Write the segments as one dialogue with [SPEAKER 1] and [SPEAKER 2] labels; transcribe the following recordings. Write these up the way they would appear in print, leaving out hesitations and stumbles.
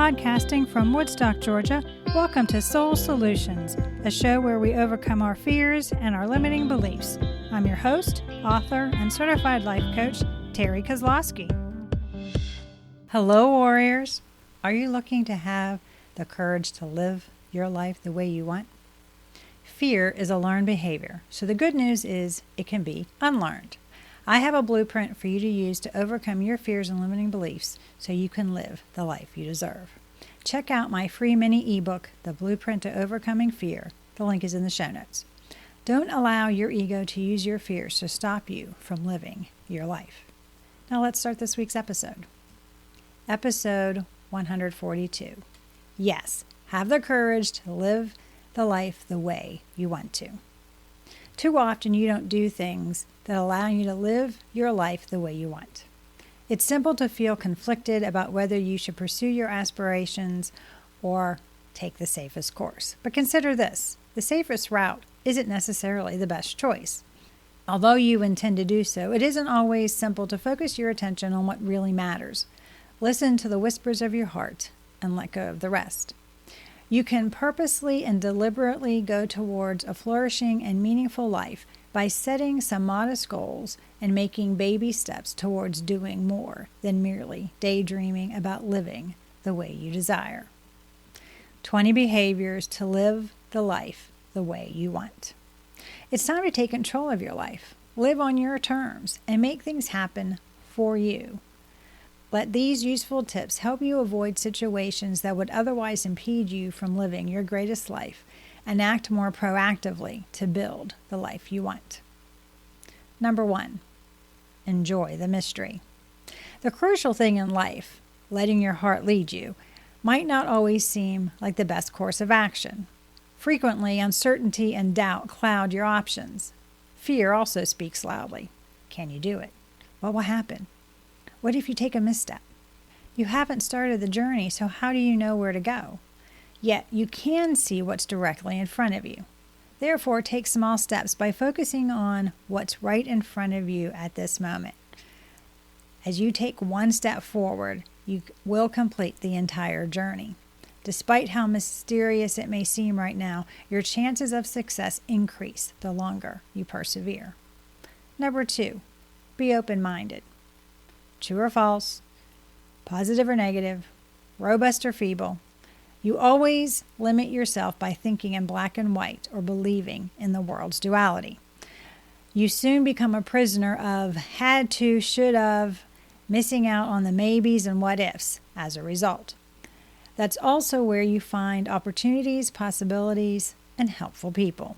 [SPEAKER 1] Podcasting from Woodstock, Georgia, welcome to Soul Solutions, a show where we overcome our fears and our limiting beliefs. I'm your host, author, and certified life coach, Terry Kozlowski. Hello, warriors. Are you looking to have the courage to live your life the way you want? Fear is a learned behavior, so the good news is it can be unlearned. I have a blueprint for you to use to overcome your fears and limiting beliefs so you can live the life you deserve. Check out my free mini ebook, The Blueprint to Overcoming Fear. The link is in the show notes. Don't allow your ego to use your fears to stop you from living your life. Now let's start this week's episode. Episode 142. Yes, have the courage to live the life the way you want to. Too often you don't do things that allow you to live your life the way you want. It's simple to feel conflicted about whether you should pursue your aspirations or take the safest course. But consider this, the safest route isn't necessarily the best choice. Although you intend to do so, it isn't always simple to focus your attention on what really matters. Listen to the whispers of your heart and let go of the rest. You can purposely and deliberately go towards a flourishing and meaningful life by setting some modest goals and making baby steps towards doing more than merely daydreaming about living the way you desire. 20 behaviors to live the life the way you want. It's time to take control of your life. Live on your terms and make things happen for you. Let these useful tips help you avoid situations that would otherwise impede you from living your greatest life and act more proactively to build the life you want. Number 1, enjoy the mystery. The crucial thing in life, letting your heart lead you, might not always seem like the best course of action. Frequently, uncertainty and doubt cloud your options. Fear also speaks loudly. Can you do it? What will happen? What if you take a misstep? You haven't started the journey, so how do you know where to go? Yet you can see what's directly in front of you. Therefore, take small steps by focusing on what's right in front of you at this moment. As you take one step forward, you will complete the entire journey. Despite how mysterious it may seem right now, your chances of success increase the longer you persevere. Number 2, be open-minded. True or false, positive or negative, robust or feeble, you always limit yourself by thinking in black and white or believing in the world's duality. You soon become a prisoner of had to, should have, missing out on the maybes and what ifs as a result. That's also where you find opportunities, possibilities, and helpful people.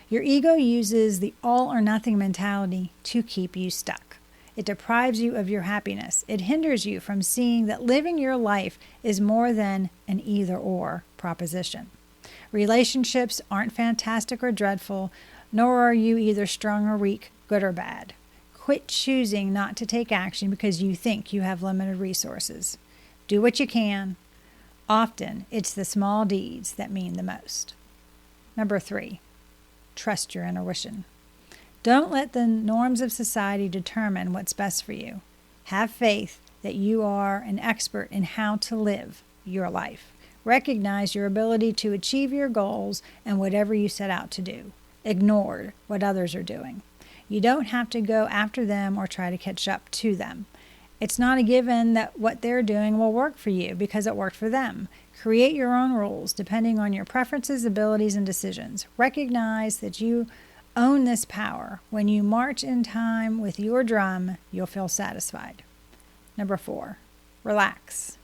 [SPEAKER 1] Your ego uses the all or nothing mentality to keep you stuck. It deprives you of your happiness. It hinders you from seeing that living your life is more than an either-or proposition. Relationships aren't fantastic or dreadful, nor are you either strong or weak, good or bad. Quit choosing not to take action because you think you have limited resources. Do what you can. Often, it's the small deeds that mean the most. Number 3, trust your intuition. Don't let the norms of society determine what's best for you. Have faith that you are an expert in how to live your life. Recognize your ability to achieve your goals and whatever you set out to do. Ignore what others are doing. You don't have to go after them or try to catch up to them. It's not a given that what they're doing will work for you because it worked for them. Create your own rules depending on your preferences, abilities, and decisions. Recognize that you own this power. When you march in time with your drum, you'll feel satisfied. Number 4, relax.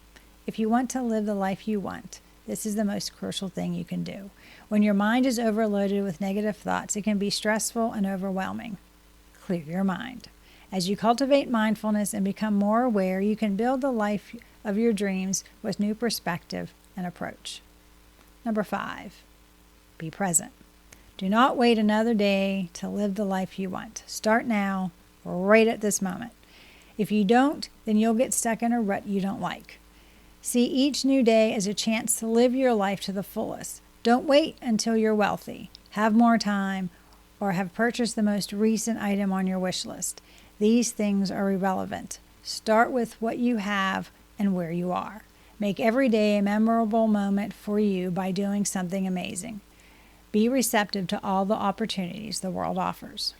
[SPEAKER 1] If you want to live the life you want, this is the most crucial thing you can do. When your mind is overloaded with negative thoughts, it can be stressful and overwhelming. Clear your mind. As you cultivate mindfulness and become more aware, you can build the life of your dreams with new perspective and approach. Number 5, be present. Do not wait another day to live the life you want. Start now, right at this moment. If you don't, then you'll get stuck in a rut you don't like. See each new day as a chance to live your life to the fullest. Don't wait until you're wealthy, have more time, or have purchased the most recent item on your wish list. These things are irrelevant. Start with what you have and where you are. Make every day a memorable moment for you by doing something amazing. Be receptive to all the opportunities the world offers.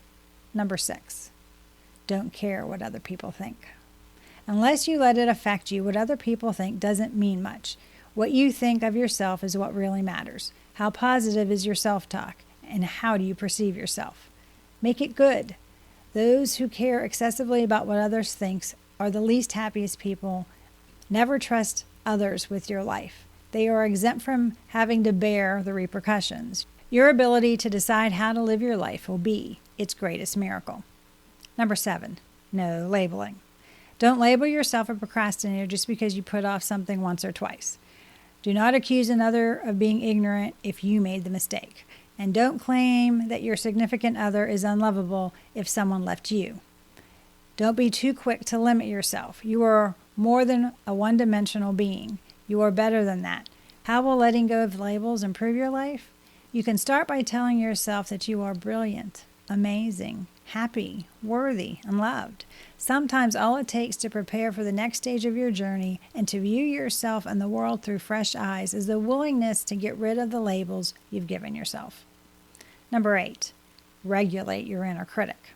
[SPEAKER 1] Number 6, don't care what other people think. Unless you let it affect you, what other people think doesn't mean much. What you think of yourself is what really matters. How positive is your self-talk, and how do you perceive yourself? Make it good. Those who care excessively about what others think are the least happiest people. Never trust others with your life. They are exempt from having to bear the repercussions. Your ability to decide how to live your life will be its greatest miracle. Number 7, no labeling. Don't label yourself a procrastinator just because you put off something once or twice. Do not accuse another of being ignorant if you made the mistake. And don't claim that your significant other is unlovable if someone left you. Don't be too quick to limit yourself. You are more than a one-dimensional being. You are better than that. How will letting go of labels improve your life? You can start by telling yourself that you are brilliant, amazing, happy, worthy, and loved. Sometimes all it takes to prepare for the next stage of your journey and to view yourself and the world through fresh eyes is the willingness to get rid of the labels you've given yourself. Number 8, regulate your inner critic.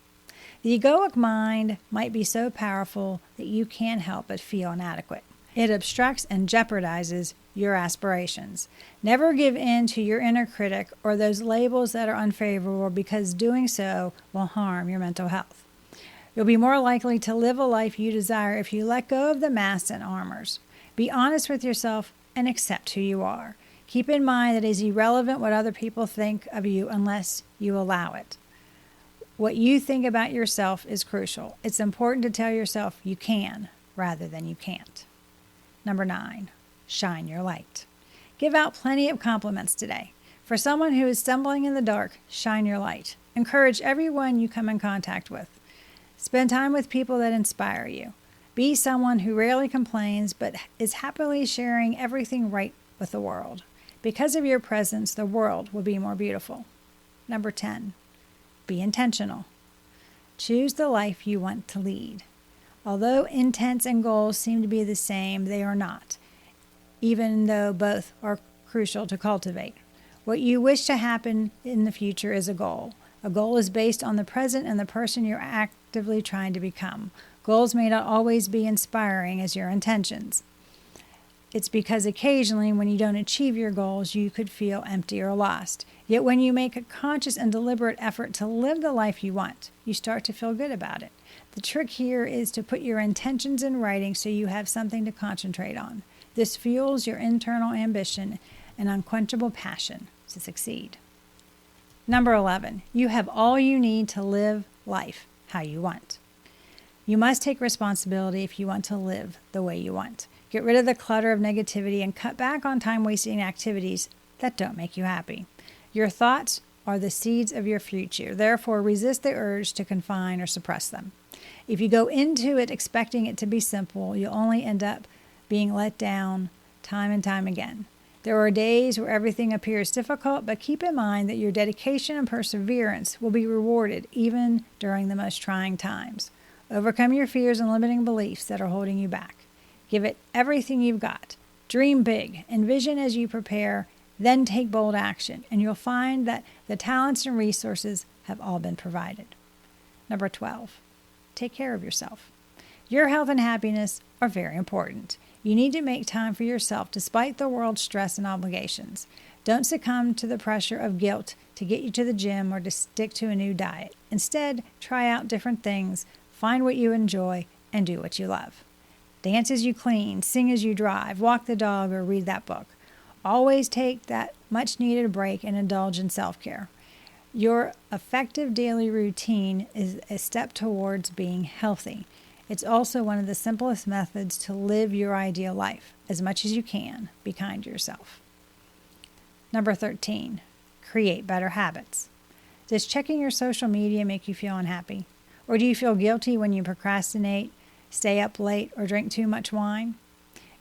[SPEAKER 1] The egoic mind might be so powerful that you can't help but feel inadequate. It obstructs and jeopardizes your aspirations. Never give in to your inner critic or those labels that are unfavorable, because doing so will harm your mental health. You'll be more likely to live a life you desire if you let go of the masks and armors. Be honest with yourself and accept who you are. Keep in mind that it is irrelevant what other people think of you unless you allow it. What you think about yourself is crucial. It's important to tell yourself you can rather than you can't. Number 9, shine your light. Give out plenty of compliments today. For someone who is stumbling in the dark, shine your light. Encourage everyone you come in contact with. Spend time with people that inspire you. Be someone who rarely complains but is happily sharing everything right with the world. Because of your presence, the world will be more beautiful. Number 10, be intentional. Choose the life you want to lead. Although intents and goals seem to be the same, they are not, even though both are crucial to cultivate. What you wish to happen in the future is a goal. A goal is based on the present and the person you're actively trying to become. Goals may not always be inspiring as your intentions. It's because occasionally when you don't achieve your goals, you could feel empty or lost. Yet when you make a conscious and deliberate effort to live the life you want, you start to feel good about it. The trick here is to put your intentions in writing so you have something to concentrate on. This fuels your internal ambition and unquenchable passion to succeed. Number 11, you have all you need to live life how you want. You must take responsibility if you want to live the way you want. Get rid of the clutter of negativity and cut back on time-wasting activities that don't make you happy. Your thoughts are the seeds of your future. Therefore, resist the urge to confine or suppress them. If you go into it expecting it to be simple, you'll only end up being let down time and time again. There are days where everything appears difficult, but keep in mind that your dedication and perseverance will be rewarded even during the most trying times. Overcome your fears and limiting beliefs that are holding you back. Give it everything you've got. Dream big. Envision as you prepare. Then take bold action, and you'll find that the talents and resources have all been provided. Number 12, take care of yourself. Your health and happiness are very important. You need to make time for yourself despite the world's stress and obligations. Don't succumb to the pressure of guilt to get you to the gym or to stick to a new diet. Instead, try out different things, find what you enjoy, and do what you love. Dance as you clean, sing as you drive, walk the dog, or read that book. Always take that much-needed break and indulge in self-care. Your effective daily routine is a step towards being healthy. It's also one of the simplest methods to live your ideal life. As much as you can, be kind to yourself. Number 13, create better habits. Does checking your social media make you feel unhappy? Or do you feel guilty when you procrastinate, stay up late, or drink too much wine?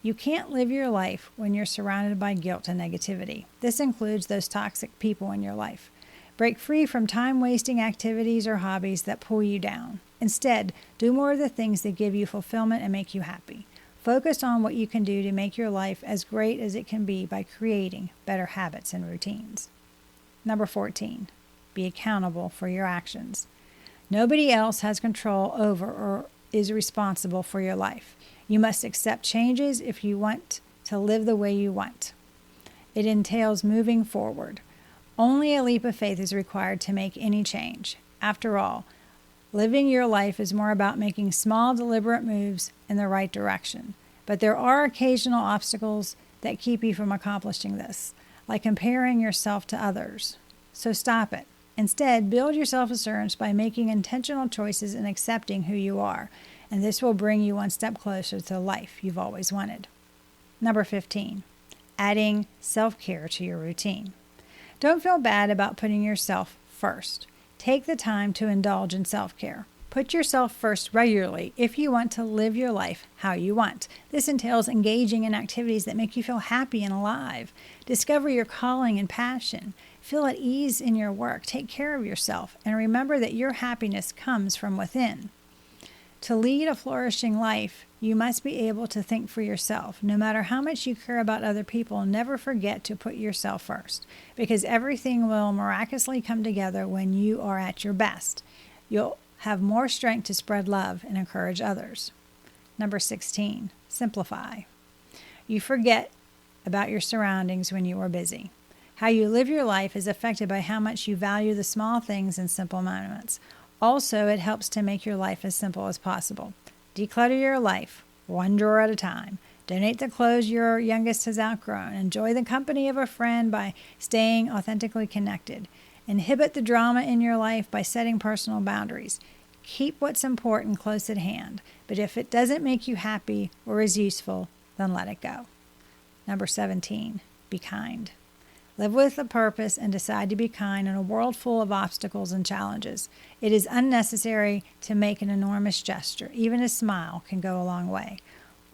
[SPEAKER 1] You can't live your life when you're surrounded by guilt and negativity. This includes those toxic people in your life. Break free from time-wasting activities or hobbies that pull you down. Instead, do more of the things that give you fulfillment and make you happy. Focus on what you can do to make your life as great as it can be by creating better habits and routines. Number 14, be accountable for your actions. Nobody else has control over or is responsible for your life. You must accept changes if you want to live the way you want. It entails moving forward. Only a leap of faith is required to make any change. After all, living your life is more about making small, deliberate moves in the right direction. But there are occasional obstacles that keep you from accomplishing this, like comparing yourself to others. So stop it. Instead, build your self-assurance by making intentional choices and accepting who you are, and this will bring you one step closer to the life you've always wanted. Number 15, adding self-care to your routine. Don't feel bad about putting yourself first. Take the time to indulge in self-care. Put yourself first regularly if you want to live your life how you want. This entails engaging in activities that make you feel happy and alive. Discover your calling and passion. Feel at ease in your work. Take care of yourself. And remember that your happiness comes from within. To lead a flourishing life, you must be able to think for yourself. No matter how much you care about other people, never forget to put yourself first, because everything will miraculously come together when you are at your best. You'll have more strength to spread love and encourage others. Number 16, simplify. You forget about your surroundings when you are busy. How you live your life is affected by how much you value the small things and simple moments. Also, it helps to make your life as simple as possible. Declutter your life, one drawer at a time. Donate the clothes your youngest has outgrown. Enjoy the company of a friend by staying authentically connected. Inhibit the drama in your life by setting personal boundaries. Keep what's important close at hand, but if it doesn't make you happy or is useful, then let it go. Number 17, be kind. Live with a purpose and decide to be kind in a world full of obstacles and challenges. It is unnecessary to make an enormous gesture. Even a smile can go a long way.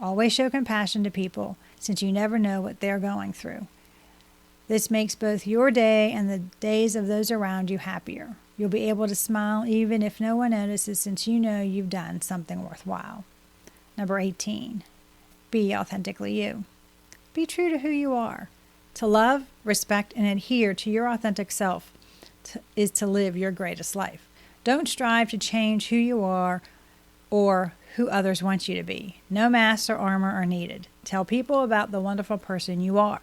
[SPEAKER 1] Always show compassion to people, since you never know what they're going through. This makes both your day and the days of those around you happier. You'll be able to smile even if no one notices, since you know you've done something worthwhile. Number 18, be authentically you. Be true to who you are. To love, respect, and adhere to your authentic self is to live your greatest life. Don't strive to change who you are or who others want you to be. No masks or armor are needed. Tell people about the wonderful person you are.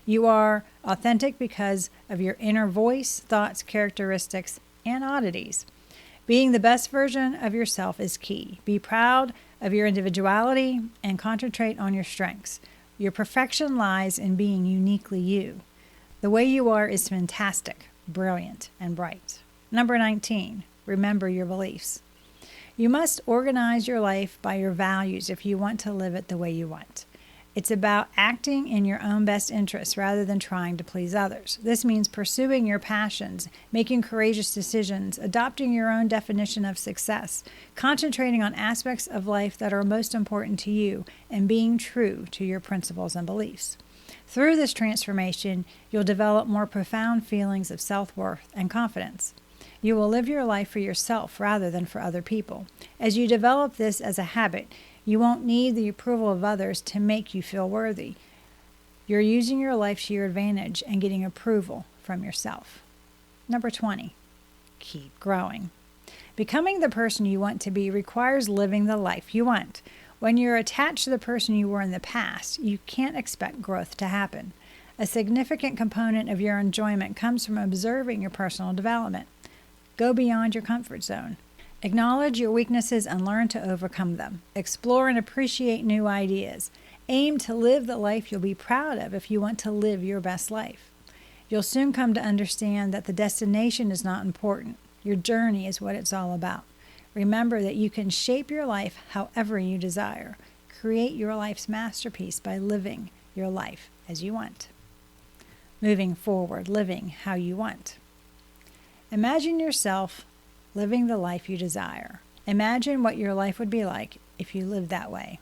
[SPEAKER 1] You are authentic because of your inner voice, thoughts, characteristics, and oddities. Being the best version of yourself is key. Be proud of your individuality and concentrate on your strengths. Your perfection lies in being uniquely you. The way you are is fantastic, brilliant, and bright. Number 19, remember your beliefs. You must organize your life by your values if you want to live it the way you want. It's about acting in your own best interests rather than trying to please others. This means pursuing your passions, making courageous decisions, adopting your own definition of success, concentrating on aspects of life that are most important to you, and being true to your principles and beliefs. Through this transformation, you'll develop more profound feelings of self-worth and confidence. You will live your life for yourself rather than for other people. As you develop this as a habit, you won't need the approval of others to make you feel worthy. You're using your life to your advantage and getting approval from yourself. Number 20, keep growing. Becoming the person you want to be requires living the life you want. When you're attached to the person you were in the past, you can't expect growth to happen. A significant component of your enjoyment comes from observing your personal development. Go beyond your comfort zone. Acknowledge your weaknesses and learn to overcome them. Explore and appreciate new ideas. Aim to live the life you'll be proud of if you want to live your best life. You'll soon come to understand that the destination is not important. Your journey is what it's all about. Remember that you can shape your life however you desire. Create your life's masterpiece by living your life as you want. Moving forward, living how you want. Imagine yourself living the life you desire. Imagine what your life would be like if you lived that way.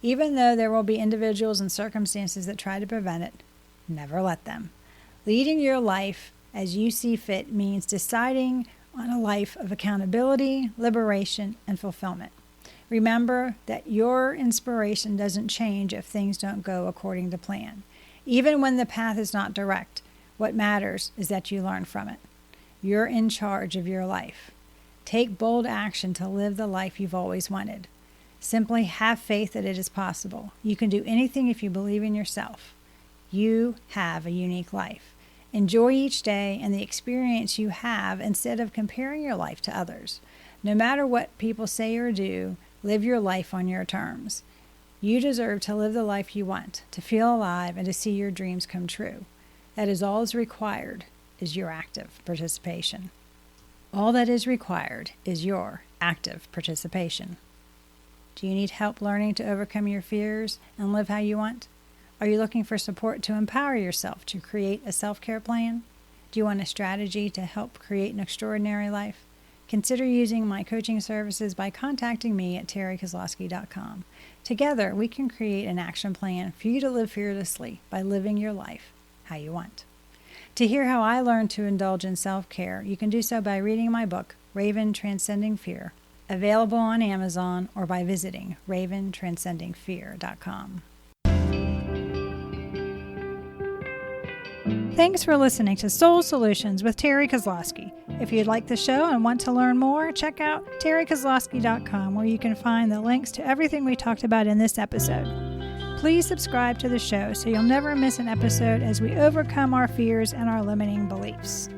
[SPEAKER 1] Even though there will be individuals and circumstances that try to prevent it, never let them. Leading your life as you see fit means deciding on a life of accountability, liberation, and fulfillment. Remember that your inspiration doesn't change if things don't go according to plan. Even when the path is not direct, what matters is that you learn from it. You're in charge of your life. Take bold action to live the life you've always wanted. Simply have faith that it is possible. You can do anything if you believe in yourself. You have a unique life. Enjoy each day and the experience you have instead of comparing your life to others. No matter what people say or do, live your life on your terms. You deserve to live the life you want, to feel alive, and to see your dreams come true. That is all is required is your active participation. All that is required is your active participation. Do you need help learning to overcome your fears and live how you want? Are you looking for support to empower yourself to create a self-care plan? Do you want a strategy to help create an extraordinary life? Consider using my coaching services by contacting me at terrykozlowski.com. Together, we can create an action plan for you to live fearlessly by living your life how you want. To hear how I learned to indulge in self-care, you can do so by reading my book, Raven Transcending Fear, available on Amazon, or by visiting raventranscendingfear.com. Thanks for listening to Soul Solutions with Terry Kozlowski. If you'd like the show and want to learn more, check out terrykozlowski.com, where you can find the links to everything we talked about in this episode. Please subscribe to the show so you'll never miss an episode as we overcome our fears and our limiting beliefs.